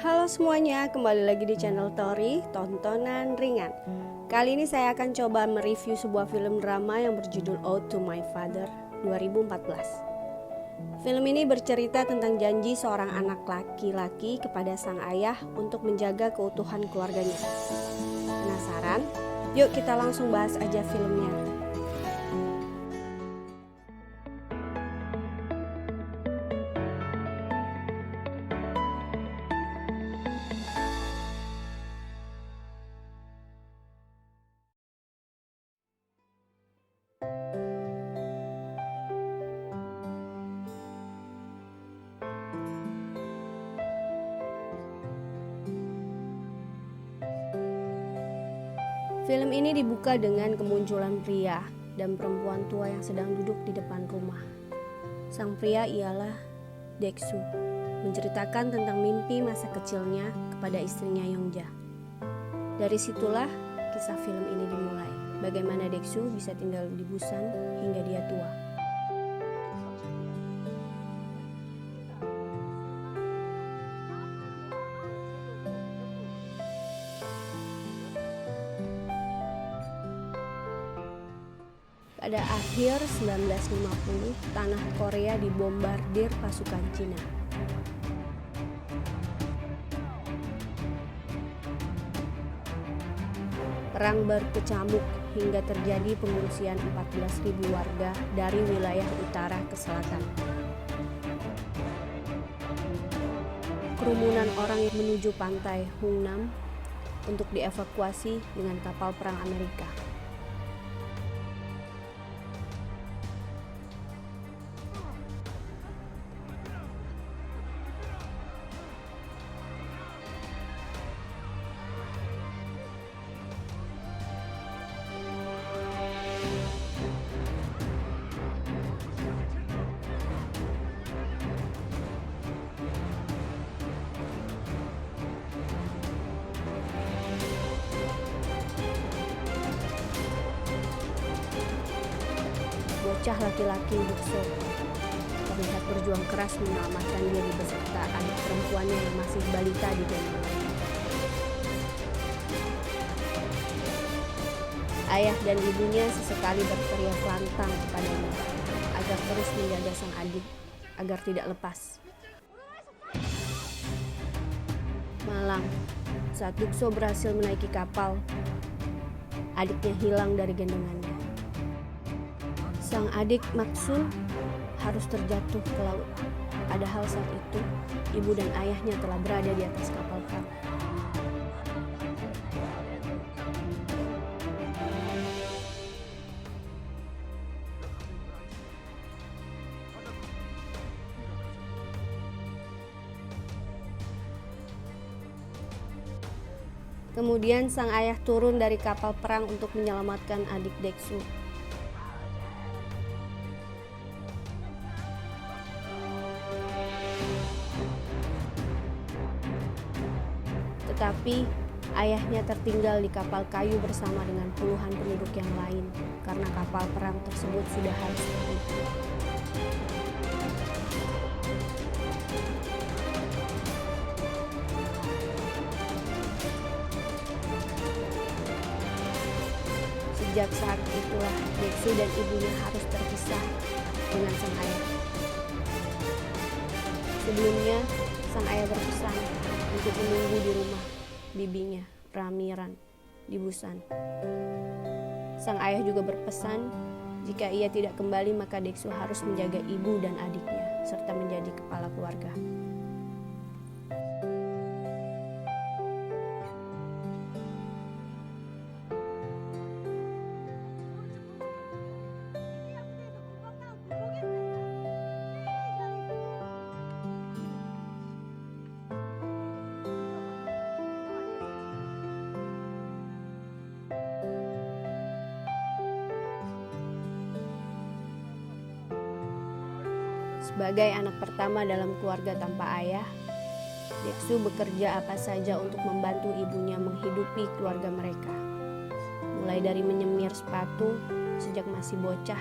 Halo semuanya, kembali lagi di channel Tori, tontonan ringan. Kali ini saya akan coba mereview sebuah film drama yang berjudul Ode to My Father 2014. Film ini bercerita tentang janji seorang anak laki-laki kepada sang ayah untuk menjaga keutuhan keluarganya. Penasaran? Yuk kita langsung bahas aja filmnya. Film ini dibuka dengan kemunculan pria dan perempuan tua yang sedang duduk di depan rumah. Sang pria ialah Deok-soo, menceritakan tentang mimpi masa kecilnya kepada istrinya Yongja. Dari situlah kisah film ini dimulai. Bagaimana Deok-soo bisa tinggal di Busan hingga dia tua. Pada akhir 1950, tanah Korea dibombardir pasukan Cina. Perang berkecamuk hingga terjadi pengungsian 14.000 warga dari wilayah utara ke selatan. Kerumunan orang yang menuju pantai Hungnam untuk dievakuasi dengan kapal perang Amerika. Bocah laki-laki Deok-soo terlihat berjuang keras menyelamatkan diri beserta anak perempuannya yang masih balita di gendong. Ayah dan ibunya sesekali berteriak lantang kepadanya agar terus menjaga sang adik agar tidak lepas. Malang, saat Deok-soo berhasil menaiki kapal, adiknya hilang dari gendongannya. Sang adik Mak-soo harus terjatuh ke laut. Padahal saat itu, ibu dan ayahnya telah berada di atas kapal perang. Kemudian sang ayah turun dari kapal perang untuk menyelamatkan adik Deok-soo. Tetapi ayahnya tertinggal di kapal kayu bersama dengan puluhan penduduk yang lain karena kapal perang tersebut sudah harus pergi. Sejak saat itulah Deok-soo dan ibunya harus terpisah dengan sang ayah. Sebelumnya, sang ayah berpesan untuk menunggu di rumah bibinya, Ramiran, di Busan. Sang ayah juga berpesan jika ia tidak kembali maka Deok-soo harus menjaga ibu dan adiknya serta menjadi kepala keluarga. Sebagai anak pertama dalam keluarga tanpa ayah, Deksu bekerja apa saja untuk membantu ibunya menghidupi keluarga mereka. Mulai dari menyemir sepatu sejak masih bocah,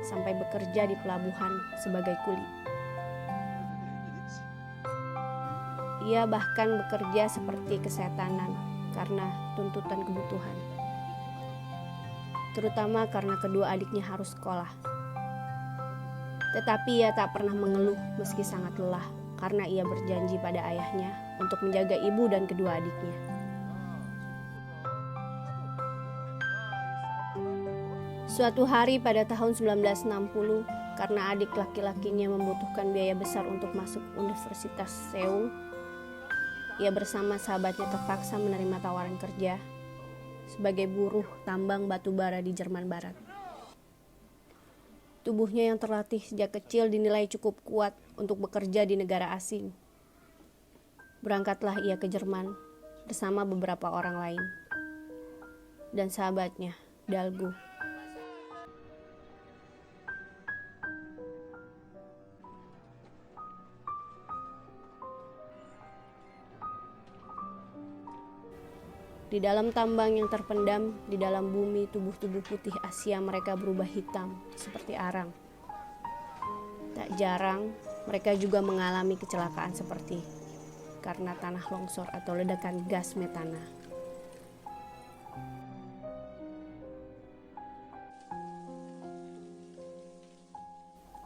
sampai bekerja di pelabuhan sebagai kuli. Ia bahkan bekerja seperti kesetanan karena tuntutan kebutuhan, terutama karena kedua adiknya harus sekolah. Tetapi ia tak pernah mengeluh meski sangat lelah karena ia berjanji pada ayahnya untuk menjaga ibu dan kedua adiknya. Suatu hari pada tahun 1960, karena adik laki-lakinya membutuhkan biaya besar untuk masuk Universitas Seoul, ia bersama sahabatnya terpaksa menerima tawaran kerja sebagai buruh tambang batu bara di Jerman Barat. Tubuhnya yang terlatih sejak kecil dinilai cukup kuat untuk bekerja di negara asing. Berangkatlah ia ke Jerman bersama beberapa orang lain dan sahabatnya, Dalgu. Di dalam tambang yang terpendam di dalam bumi, tubuh-tubuh putih Asia mereka berubah hitam seperti arang. Tak jarang mereka juga mengalami kecelakaan seperti karena tanah longsor atau ledakan gas metana.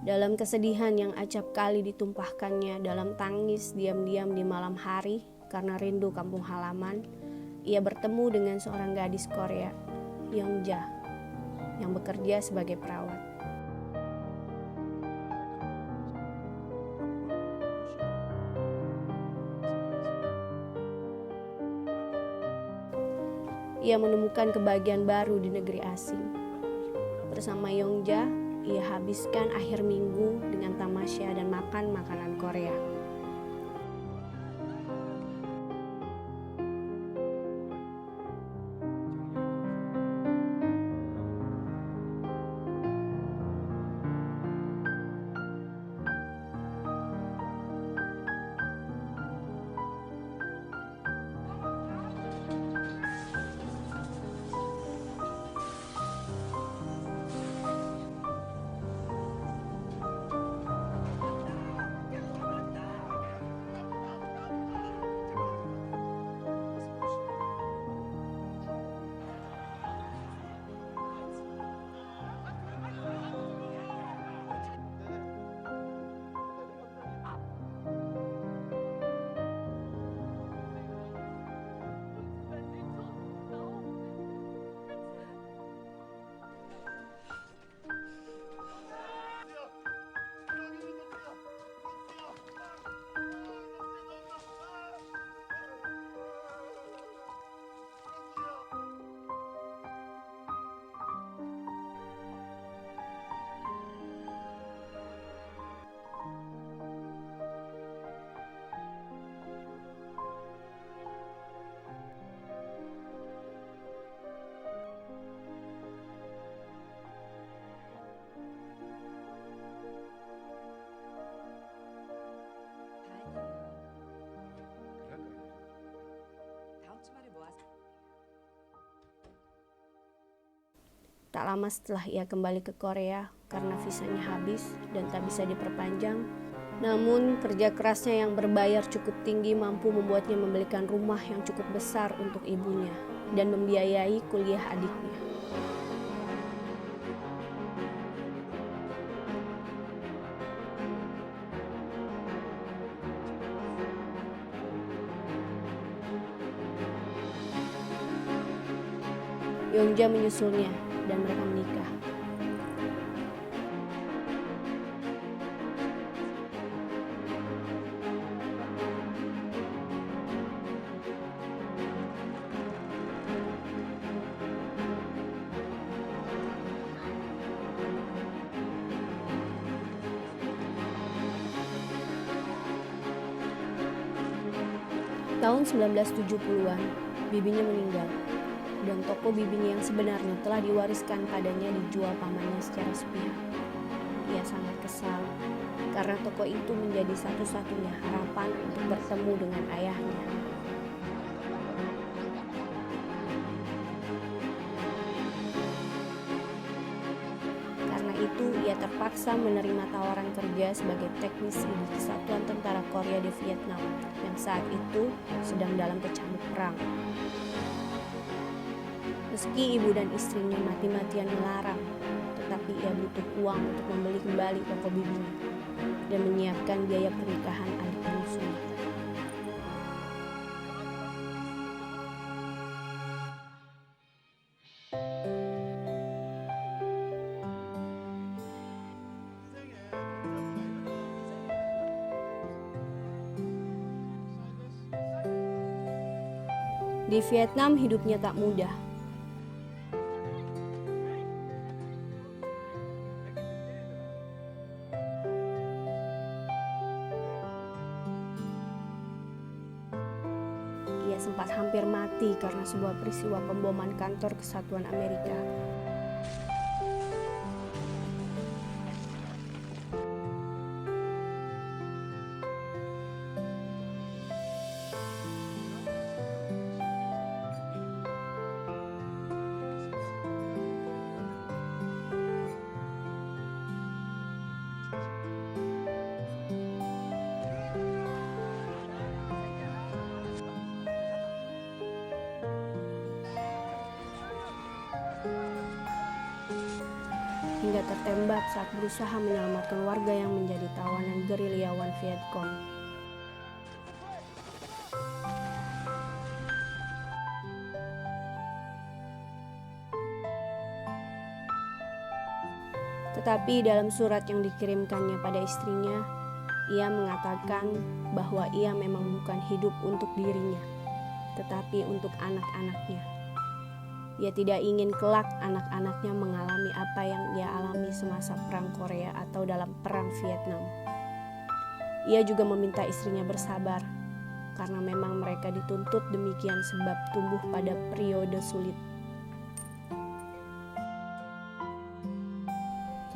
Dalam kesedihan yang acap kali ditumpahkannya dalam tangis diam-diam di malam hari karena rindu kampung halaman, ia bertemu dengan seorang gadis Korea, Yongja, yang bekerja sebagai perawat. Ia menemukan kebahagiaan baru di negeri asing. Bersama Yongja, ia habiskan akhir minggu dengan tamasya dan makan makanan Korea. Tak lama setelah ia kembali ke Korea karena visanya habis dan tak bisa diperpanjang. Namun kerja kerasnya yang berbayar cukup tinggi mampu membuatnya membelikan rumah yang cukup besar untuk ibunya dan membiayai kuliah adiknya. Yongja menyusulnya dan mereka menikah. Tahun 1970-an, bibinya meninggal, dan toko bibinya yang sebenarnya telah diwariskan padanya dijual pamannya secara sepihak. Ia sangat kesal, karena toko itu menjadi satu-satunya harapan untuk bertemu dengan ayahnya. Karena itu, ia terpaksa menerima tawaran kerja sebagai teknisi di Kesatuan Tentara Korea di Vietnam yang saat itu sedang dalam kecamuk perang. Meski ibu dan istrinya mati-matian melarang, tetapi ia butuh uang untuk membeli kembali toko bibinya dan menyiapkan biaya pernikahan adik bungsunya. Di Vietnam hidupnya tak mudah. Ia sempat hampir mati karena sebuah peristiwa pemboman kantor Kesatuan Amerika. Hingga tertembak saat berusaha menyelamatkan warga yang menjadi tawanan gerilyawan Vietcong. Tetapi dalam surat yang dikirimkannya pada istrinya, ia mengatakan bahwa ia memang bukan hidup untuk dirinya, tetapi untuk anak-anaknya. Ia tidak ingin kelak anak-anaknya mengalami apa yang ia alami semasa Perang Korea atau dalam Perang Vietnam. Ia juga meminta istrinya bersabar, karena memang mereka dituntut demikian sebab tumbuh pada periode sulit.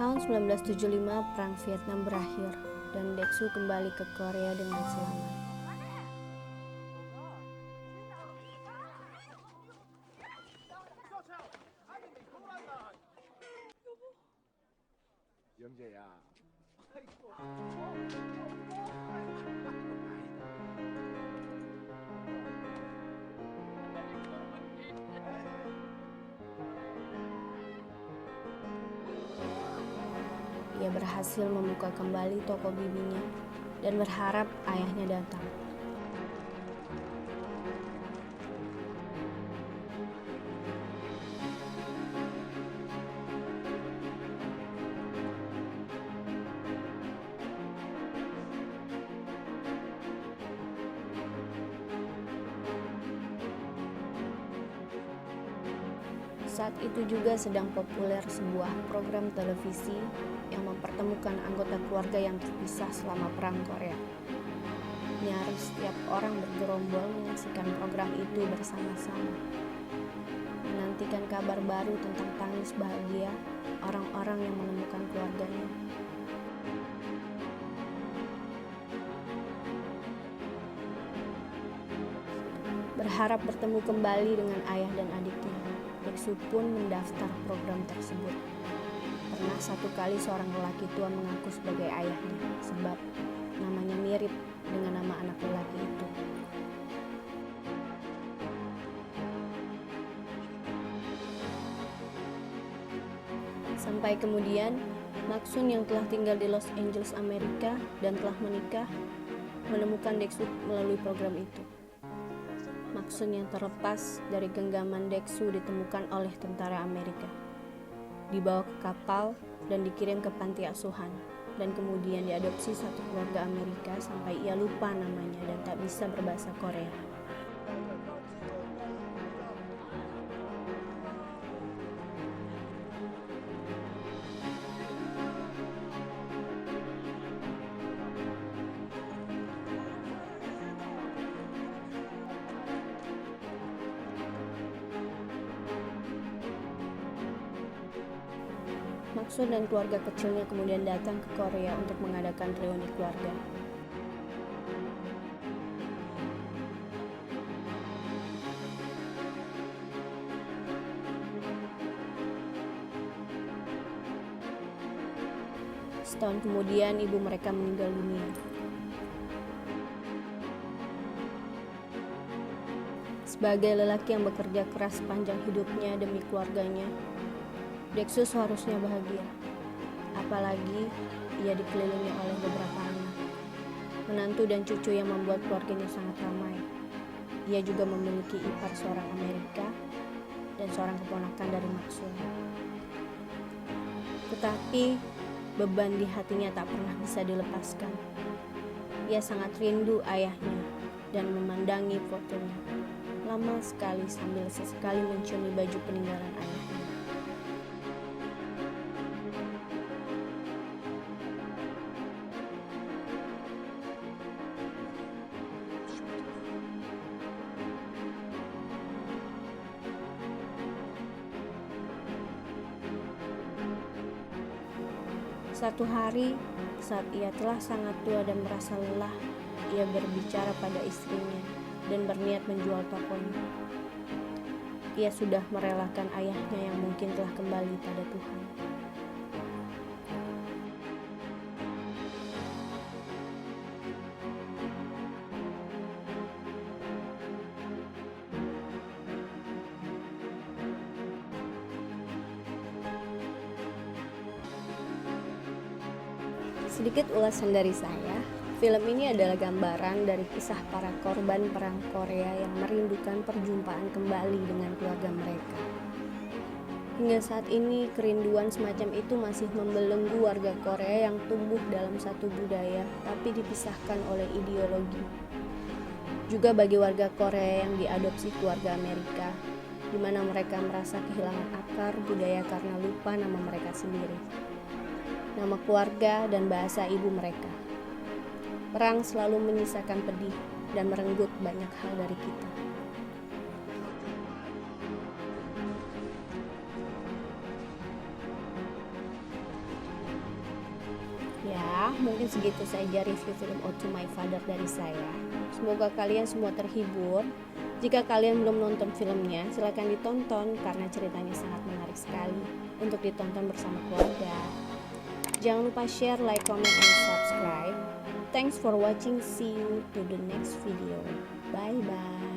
Tahun 1975 Perang Vietnam berakhir dan Daegu kembali ke Korea dengan selamat. 영재야. Ia berhasil membuka kembali toko bibinya dan berharap ayahnya datang. Saat itu juga sedang populer sebuah program televisi yang mempertemukan anggota keluarga yang terpisah selama Perang Korea. Nyaris setiap orang bergerombol menyaksikan program itu bersama-sama, menantikan kabar baru tentang tangis bahagia orang-orang yang menemukan keluarganya. Berharap bertemu kembali dengan ayah dan adiknya, Daegu pun mendaftar program tersebut. Pernah satu kali seorang lelaki tua mengaku sebagai ayahnya, sebab namanya mirip dengan nama anak lelaki itu. Sampai kemudian, Maksun yang telah tinggal di Los Angeles, Amerika dan telah menikah, menemukan Daegu melalui program itu. Maksun yang terlepas dari genggaman Daegu ditemukan oleh tentara Amerika, dibawa ke kapal dan dikirim ke panti asuhan, dan kemudian diadopsi satu keluarga Amerika sampai ia lupa namanya dan tak bisa berbahasa Korea. Maxwell dan keluarga kecilnya kemudian datang ke Korea untuk mengadakan reuni keluarga. Setahun kemudian ibu mereka meninggal dunia. Sebagai lelaki yang bekerja keras sepanjang hidupnya demi keluarganya, Daegu seharusnya bahagia. Apalagi ia dikelilingi oleh beberapa anak, menantu dan cucu yang membuat keluarganya sangat ramai. Ia juga memiliki ipar seorang Amerika dan seorang keponakan dari Maxwell. Tetapi beban di hatinya tak pernah bisa dilepaskan. Ia sangat rindu ayahnya dan memandangi fotonya lama sekali sambil sesekali menciumi baju peninggalan ayahnya. Suatu hari, saat ia telah sangat tua dan merasa lelah, ia berbicara pada istrinya dan berniat menjual tokonya. Ia sudah merelakan ayahnya yang mungkin telah kembali pada Tuhan. Sedikit ulasan dari saya. Film ini adalah gambaran dari kisah para korban perang Korea yang merindukan perjumpaan kembali dengan keluarga mereka. Hingga saat ini, kerinduan semacam itu masih membelenggu warga Korea yang tumbuh dalam satu budaya tapi dipisahkan oleh ideologi. Juga bagi warga Korea yang diadopsi keluarga Amerika, di mana mereka merasa kehilangan akar budaya karena lupa nama mereka sendiri, nama keluarga dan bahasa ibu mereka. Perang selalu menyisakan pedih dan merenggut banyak hal dari kita. Ya, mungkin segitu saja review film Ode to My Father dari saya. Semoga kalian semua terhibur. Jika kalian belum nonton filmnya, silakan ditonton karena ceritanya sangat menarik sekali untuk ditonton bersama keluarga. Jangan lupa share, like, comment, and subscribe. Thanks for watching. See you to the next video. Bye bye.